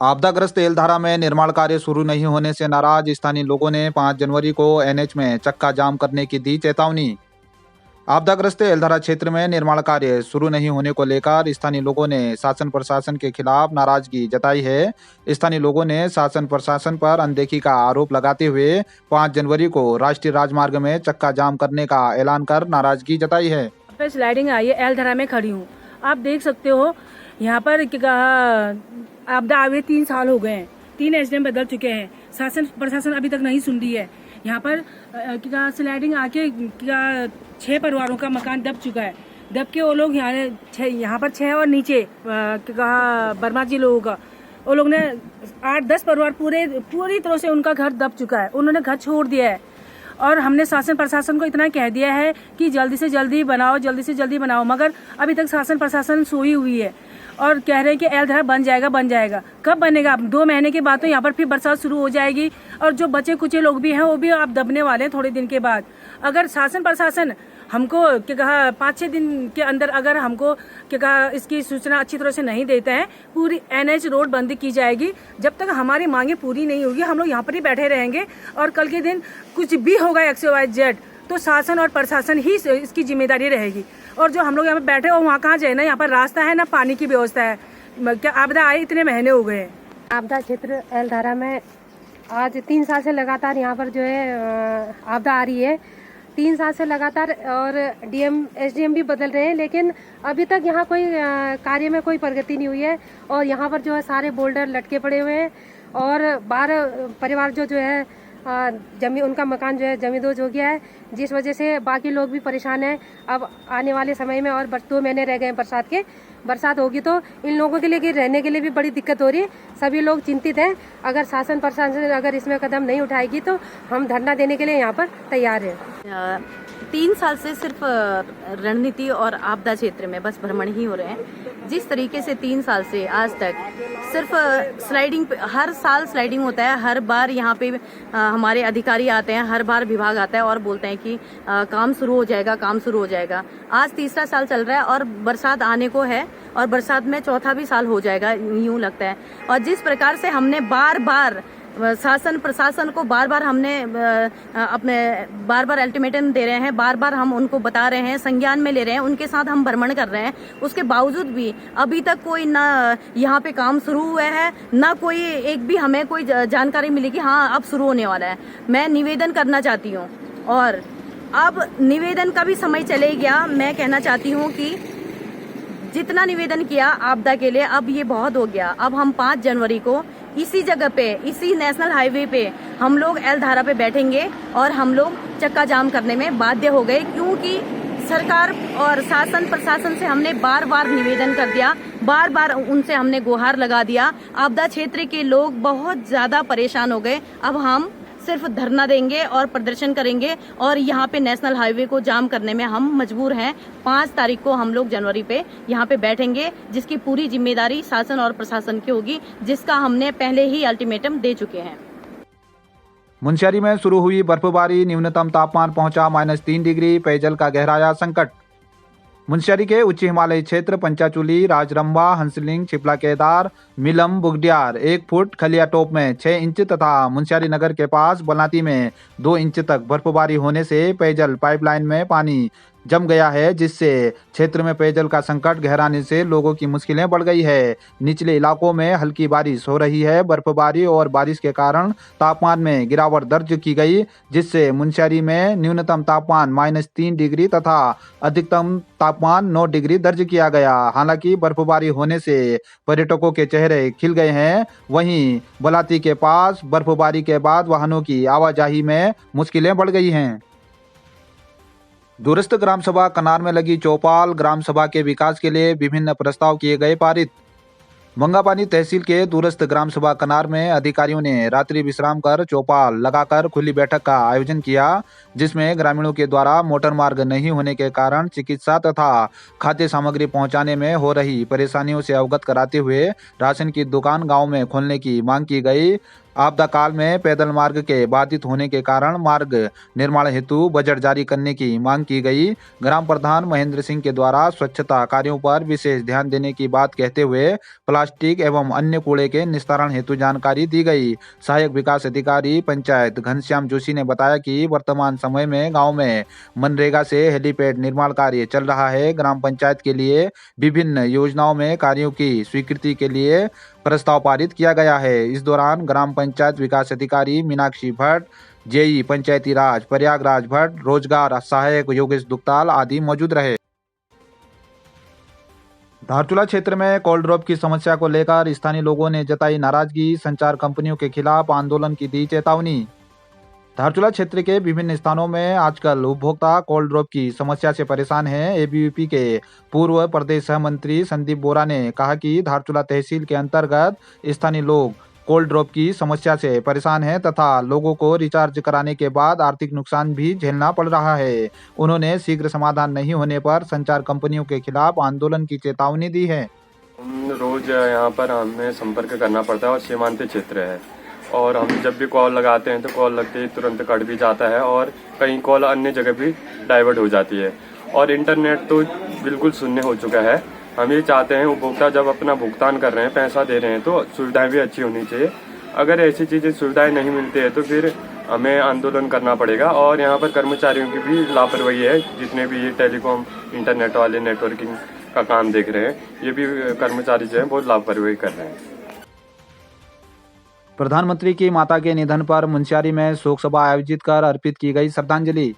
आपदाग्रस्त एलधारा में निर्माण कार्य शुरू नहीं होने से नाराज स्थानीय लोगों ने 5 जनवरी को एनएच में चक्का जाम करने की दी चेतावनी। आपदाग्रस्त एलधारा क्षेत्र में निर्माण कार्य शुरू नहीं होने को लेकर स्थानीय लोगों ने शासन प्रशासन के खिलाफ नाराजगी जताई है। स्थानीय लोगों ने शासन प्रशासन पर अनदेखी का आरोप लगाते हुए 5 जनवरी को राष्ट्रीय राजमार्ग में चक्का जाम करने का ऐलान कर नाराजगी जताई है। पे स्लाइडिंग आई है, एलधारा में खड़ी हूँ। आप देख सकते हो यहाँ पर आपदा आए 3 साल हो गए हैं, 3 एसडीएम बदल चुके हैं, शासन प्रशासन अभी तक नहीं सुन रही है। यहाँ पर स्लाइडिंग आके 6 परिवारों का मकान दब चुका है। दब के वो लोग यहाँ पर 6 और नीचे बर्मा जी लोगों का, वो लोग ने 8-10 परिवार पूरी तरह से उनका घर दब चुका है, उन्होंने घर छोड़ दिया है। और हमने शासन प्रशासन को इतना कह दिया है कि जल्दी से जल्दी बनाओ, जल्दी से जल्दी बनाओ, मगर अभी तक शासन प्रशासन सोई हुई है और कह रहे हैं कि एलधारा बन जाएगा। कब बनेगा? 2 महीने के बाद तो यहाँ पर फिर बरसात शुरू हो जाएगी और जो बचे कुचे लोग भी हैं वो भी अब दबने वाले हैं थोड़े दिन के बाद। अगर शासन प्रशासन हमको 5-6 दिन के अंदर अगर हमको इसकी सूचना अच्छी तरह से नहीं देते हैं, पूरी एनएच रोड बंद की जाएगी। जब तक हमारी मांगे पूरी नहीं होगी हम लोग यहाँ पर ही बैठे रहेंगे और कल के दिन कुछ भी होगा XYZ तो शासन और प्रशासन ही इसकी जिम्मेदारी रहेगी। और जो हम लोग यहाँ पे बैठे हो वहाँ कहाँ जाए, ना यहाँ पर रास्ता है ना पानी की व्यवस्था है। क्या आपदा आए इतने महीने हो गए। आपदा क्षेत्र एलधारा में आज 3 साल से लगातार यहाँ पर जो है आपदा आ रही है। 3 साल से लगातार और एसडीएम भी बदल रहे हैं, लेकिन अभी तक यहाँ कोई कार्य में कोई प्रगति नहीं हुई है। और यहाँ पर जो है सारे बोल्डर लटके पड़े हुए हैं और 12 परिवार जो है उनका मकान जो है जमींदोज हो गया है, जिस वजह से बाकी लोग भी परेशान हैं। अब आने वाले समय में और 2 महीने रह गए हैं बरसात होगी तो इन लोगों के लिए रहने के लिए भी बड़ी दिक्कत हो रही है। सभी लोग चिंतित हैं। अगर शासन प्रशासन अगर इसमें कदम नहीं उठाएगी तो हम धरना देने के लिए यहाँ पर तैयार हैं। 3 साल से सिर्फ रणनीति और आपदा क्षेत्र में बस भ्रमण ही हो रहे हैं। जिस तरीके से 3 साल से आज तक सिर्फ स्लाइडिंग, हर साल स्लाइडिंग होता है, हर बार यहाँ पे हमारे अधिकारी आते हैं, हर बार विभाग आता है और बोलते हैं कि काम शुरू हो जाएगा। आज 3रा साल चल रहा है और बरसात आने को है और बरसात में 4था भी साल हो जाएगा यूं लगता है। और जिस प्रकार से हमने बार शासन प्रशासन को हमने अल्टीमेटम दे रहे हैं, बार हम उनको बता रहे हैं, संज्ञान में ले रहे हैं, उनके साथ हम भ्रमण कर रहे हैं, उसके बावजूद भी अभी तक कोई ना यहाँ पे काम शुरू हुआ है, ना कोई एक भी हमें कोई जानकारी मिली कि हाँ अब शुरू होने वाला है। मैं निवेदन करना चाहती हूँ और अब निवेदन का भी समय चले गया। मैं कहना चाहती हूँ कि जितना निवेदन किया आपदा के लिए अब ये बहुत हो गया। अब हम 5 जनवरी को इसी जगह पे, इसी नेशनल हाईवे पे हम लोग एलधारा पे बैठेंगे और हम लोग चक्का जाम करने में बाध्य हो गए, क्योंकि सरकार और शासन प्रशासन से हमने बार निवेदन कर दिया, बार उनसे हमने गुहार लगा दिया। आपदा क्षेत्र के लोग बहुत ज्यादा परेशान हो गए। अब हम सिर्फ धरना देंगे और प्रदर्शन करेंगे और यहाँ पे नेशनल हाईवे को जाम करने में हम मजबूर हैं। 5 तारीख को हम लोग जनवरी पे यहाँ पे बैठेंगे, जिसकी पूरी जिम्मेदारी शासन और प्रशासन की होगी, जिसका हमने पहले ही अल्टीमेटम दे चुके हैं। मुनस्यारी में शुरू हुई बर्फबारी, न्यूनतम तापमान पहुंचा -3 डिग्री, पेयजल का गहराया संकट। मुनस्यारी के उच्च हिमालयी क्षेत्र पंचाचूली, राजरंभा, हंसलिंग, छिपला केदार, मिलम, बुगडियार 1 फुट, खलिया टोप में 6 इंच तथा मुनस्यारी नगर के पास बलाती में 2 इंच तक बर्फबारी होने से पेयजल पाइपलाइन में पानी जम गया है, जिससे क्षेत्र में पेयजल का संकट गहराने से लोगों की मुश्किलें बढ़ गई है। निचले इलाकों में हल्की बारिश हो रही है। बर्फबारी और बारिश के कारण तापमान में गिरावट दर्ज की गई, जिससे मुनस्यारी में न्यूनतम तापमान -3 डिग्री तथा अधिकतम तापमान 9 डिग्री दर्ज किया गया। हालांकि बर्फबारी होने से पर्यटकों के चेहरे खिल गए हैं, वहीं बलाती के पास बर्फबारी के बाद वाहनों की आवाजाही में मुश्किलें बढ़ गई हैं। दूरस्थ ग्राम सभा कनार में लगी चौपाल, ग्राम सभा के विकास के लिए विभिन्न प्रस्ताव किए गए पारित। मंगापानी तहसील के दूरस्थ ग्राम सभा कनार में अधिकारियों ने रात्रि विश्राम कर चौपाल लगाकर खुली बैठक का आयोजन किया, जिसमें ग्रामीणों के द्वारा मोटर मार्ग नहीं होने के कारण चिकित्सा तथा खाद्य सामग्री पहुंचाने में हो रही परेशानियों से अवगत कराते हुए राशन की दुकान गांव में खोलने की मांग की गई। आपदा काल में पैदल मार्ग के बाधित होने के कारण मार्ग निर्माण हेतु बजट जारी करने की मांग की गई। ग्राम प्रधान महेंद्र सिंह के द्वारा स्वच्छता कार्यों पर विशेष ध्यान देने की बात कहते हुए प्लास्टिक एवं अन्य कूड़े के निस्तारण हेतु जानकारी दी गई। सहायक विकास अधिकारी पंचायत घनश्याम जोशी ने बताया कि वर्तमान समय में गाँव में मनरेगा से हेलीपैड निर्माण कार्य चल रहा है। ग्राम पंचायत के लिए विभिन्न योजनाओं में कार्यों की स्वीकृति के लिए प्रस्ताव पारित किया गया है। इस दौरान ग्राम पंचायत विकास अधिकारी मीनाक्षी भट्ट, जेई पंचायती राज प्रयागराज भट्ट, रोजगार सहायक योगेश दुग्ताल आदि मौजूद रहे। धारचूला क्षेत्र में कोल्ड ड्रॉप की समस्या को लेकर स्थानीय लोगों ने जताई नाराजगी, संचार कंपनियों के खिलाफ आंदोलन की दी चेतावनी। धारचूला क्षेत्र के विभिन्न स्थानों में आजकल उपभोक्ता कोल्ड ड्रॉप की समस्या से परेशान हैं। एबीवीपी के पूर्व प्रदेश सह मंत्री संदीप बोरा ने कहा कि धारचूला तहसील के अंतर्गत स्थानीय लोग कोल्ड ड्रॉप की समस्या से परेशान हैं तथा लोगों को रिचार्ज कराने के बाद आर्थिक नुकसान भी झेलना पड़ रहा है। उन्होंने शीघ्र समाधान नहीं होने पर संचार कंपनियों के खिलाफ आंदोलन की चेतावनी दी है। रोज यहाँ पर हमें संपर्क करना पड़ता है और सीमांत क्षेत्र है और हम जब भी कॉल लगाते हैं तो कॉल लगते ही तुरंत कट भी जाता है और कहीं कॉल अन्य जगह भी डाइवर्ट हो जाती है और इंटरनेट तो बिल्कुल शून्य हो चुका है। हम ये चाहते हैं उपभोक्ता जब अपना भुगतान कर रहे हैं, पैसा दे रहे हैं तो सुविधाएं भी अच्छी होनी चाहिए। अगर ऐसी चीज़ें सुविधाएं नहीं मिलती है तो फिर हमें आंदोलन करना पड़ेगा और यहाँ पर कर्मचारियों की भी लापरवाही है। जितने भी ये टेलीकॉम इंटरनेट वाले नेटवर्किंग का काम देख रहे हैं, ये भी कर्मचारी जो है बहुत लापरवाही कर रहे हैं। प्रधानमंत्री की माता के निधन पर मुंशियारी में शोक सभा आयोजित कर अर्पित की गई श्रद्धांजलि।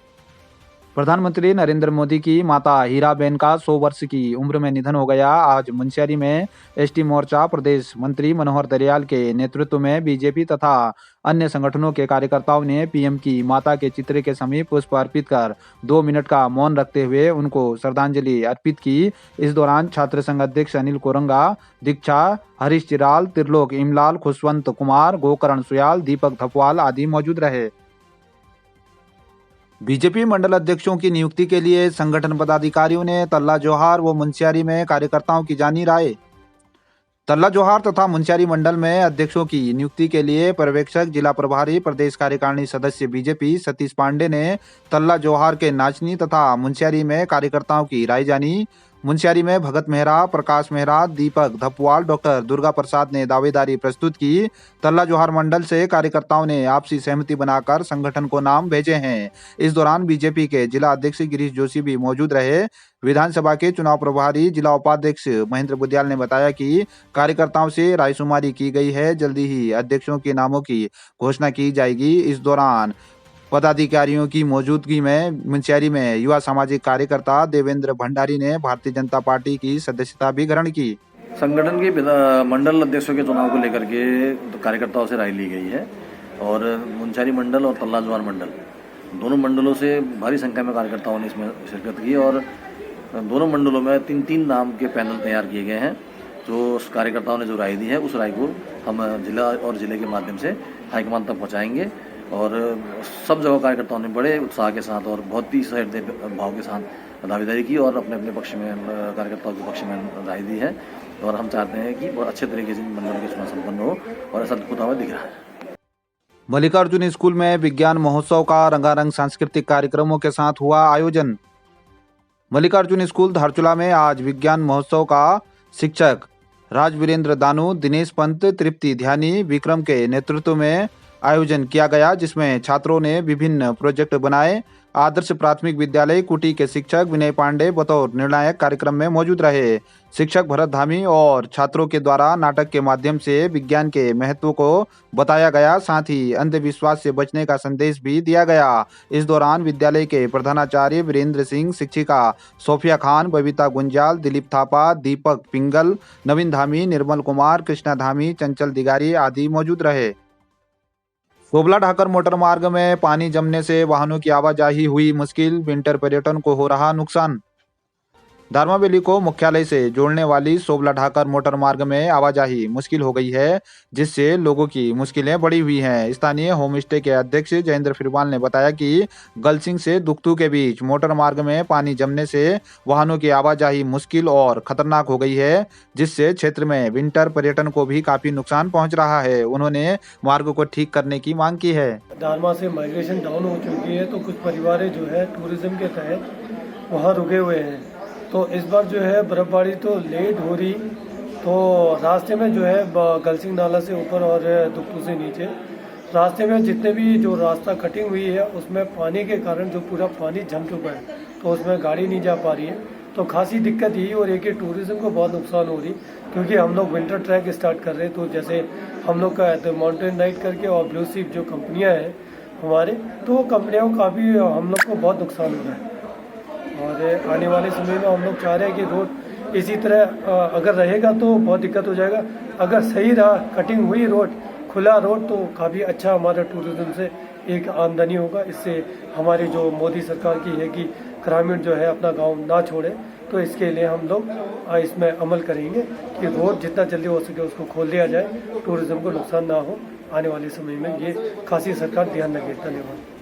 प्रधानमंत्री नरेंद्र मोदी की माता हीराबेन का 100 वर्ष की उम्र में निधन हो गया। आज मुंशियारी में एसटी मोर्चा प्रदेश मंत्री मनोहर दरियाल के नेतृत्व में बीजेपी तथा अन्य संगठनों के कार्यकर्ताओं ने पीएम की माता के चित्र के समीप पुष्प अर्पित कर 2 मिनट का मौन रखते हुए उनको श्रद्धांजलि अर्पित की। इस दौरान छात्र संघ अध्यक्ष अनिल कोरंगा, दीक्षा, हरीश चिराल, त्रिलोक इमलाल, खुशवंत कुमार, गोकर्ण सुयाल, दीपक धपवाल आदि मौजूद रहे। बीजेपी मंडल अध्यक्षों की नियुक्ति के लिए संगठन पदाधिकारियों ने तल्ला जोहार व मुंशियारी में कार्यकर्ताओं की जानी राय। तल्ला जोहार तथा मुंशियारी मंडल में अध्यक्षों की नियुक्ति के लिए पर्यवेक्षक जिला प्रभारी प्रदेश कार्यकारिणी सदस्य बीजेपी सतीश पांडे ने तल्ला जोहार के नाचनी तथा मुंशियारी में कार्यकर्ताओं की राय जानी। मुंशियारी में भगत मेहरा, प्रकाश मेहरा, दीपक धपवाल, डॉक्टर दुर्गा प्रसाद ने दावेदारी प्रस्तुत की। तल्ला जोहार मंडल से कार्यकर्ताओं ने आपसी सहमति बनाकर संगठन को नाम भेजे हैं। इस दौरान बीजेपी के जिला अध्यक्ष गिरीश जोशी भी मौजूद रहे। विधानसभा के चुनाव प्रभारी जिला उपाध्यक्ष महेंद्र बुद्याल ने बताया कि कार्यकर्ताओं से रायशुमारी की गई है, जल्दी ही अध्यक्षों के नामों की घोषणा की जाएगी। इस दौरान पदाधिकारियों की मौजूदगी में मुंशियारी में युवा सामाजिक कार्यकर्ता देवेंद्र भंडारी ने भारतीय जनता पार्टी की सदस्यता भी ग्रहण की। संगठन के मंडल अध्यक्षों के चुनाव को लेकर के कार्यकर्ताओं से राय ली गई है और मुंशियारी मंडल और तल्ला जोहार मंडल दोनों मंडलों से भारी संख्या में कार्यकर्ताओं ने इसमें शिरकत की और दोनों मंडलों में 3-3 नाम के पैनल तैयार किए गए हैं। जो कार्यकर्ताओं ने जो राय दी है उस राय को हम जिला और जिले के माध्यम से हाईकमान तक पहुँचाएंगे और सब जगह कार्यकर्ताओं ने बड़े उत्साह के साथ और बहुत ही सहृदय भाव के साथ दावेदारी की और अपने अपने पक्ष में कार्यकर्ताओं के पक्ष में राय दी है और हम चाहते हैं कि बहुत अच्छे तरीके से मंडल के चुनाव संपन्न हो और ऐसा होता हुआ दिख रहा है। मल्लिकार्जुन स्कूल में विज्ञान महोत्सव का रंगारंग सांस्कृतिक कार्यक्रमों के साथ हुआ आयोजन। मल्लिकार्जुन स्कूल धारचूला में आज विज्ञान महोत्सव का शिक्षक राजवीरेंद्र दानू, दिनेश पंत, तृप्ति ध्यानी, विक्रम के नेतृत्व में आयोजन किया गया, जिसमें छात्रों ने विभिन्न प्रोजेक्ट बनाए। आदर्श प्राथमिक विद्यालय कुटी के शिक्षक विनय पांडे बतौर निर्णायक कार्यक्रम में मौजूद रहे। शिक्षक भरत धामी और छात्रों के द्वारा नाटक के माध्यम से विज्ञान के महत्व को बताया गया, साथ ही अंधविश्वास से बचने का संदेश भी दिया गया। इस दौरान विद्यालय के प्रधानाचार्य वीरेंद्र सिंह, शिक्षिका सोफिया खान, बबीता गुंजाल, दिलीप थापा, दीपक पिंगल, नवीन धामी, निर्मल कुमार, कृष्णा धामी, चंचल दिगारी आदि मौजूद रहे। सोबला ढाकर मोटर मार्ग में पानी जमने से वाहनों की आवाजाही हुई मुश्किल, विंटर पर्यटन को हो रहा नुकसान। दारमा वैली को मुख्यालय से जोड़ने वाली सोबला ढाकर मोटर मार्ग में आवाजाही मुश्किल हो गई है, जिससे लोगों की मुश्किलें बढ़ी हुई हैं। स्थानीय होम स्टे के अध्यक्ष जयेंद्र फिरवाल ने बताया कि गलसिंग से दुखतू के बीच मोटर मार्ग में पानी जमने से वाहनों की आवाजाही मुश्किल और खतरनाक हो गई है, जिससे क्षेत्र में विंटर पर्यटन को भी काफी नुकसान पहुंच रहा है। उन्होंने मार्ग को ठीक करने की मांग की है। दारमा से माइग्रेशन डाउन हो चुकी है, तो कुछ परिवारें जो है टूरिज्म के तहत वहाँ रुके हुए हैं। तो इस बार जो है बर्फबारी तो लेट हो रही, तो रास्ते में जो है गलसिंग नाला से ऊपर और दुखतू से नीचे रास्ते में जितने भी जो रास्ता कटिंग हुई है उसमें पानी के कारण जो पूरा पानी जम चुका है, तो उसमें गाड़ी नहीं जा पा रही है। तो खासी दिक्कत यही हो रही है कि टूरिज्म को बहुत नुकसान हो रही, क्योंकि हम लोग विंटर ट्रैक स्टार्ट कर रहे हैं। तो जैसे हम लोग का माउंटेन नाइट करके और ब्लू सीप जो कंपनियाँ हैं हमारे, तो वो कंपनियों का भी हम लोग को बहुत नुकसान हो रहा है। और आने वाले समय में हम लोग चाह रहे हैं कि रोड इसी तरह अगर रहेगा तो बहुत दिक्कत हो जाएगा। अगर सही रहा, कटिंग हुई रोड, खुला रोड, तो काफ़ी अच्छा हमारा टूरिज्म से एक आमदनी होगा। इससे हमारी जो मोदी सरकार की है कि ग्रामीण जो है अपना गांव ना छोड़े, तो इसके लिए हम लोग इसमें अमल करेंगे कि रोड जितना जल्दी हो सके उसको खोल दिया जाए, टूरिज्म को नुकसान ना हो। आने वाले समय में ये खासी सरकार ध्यान रखे। धन्यवाद।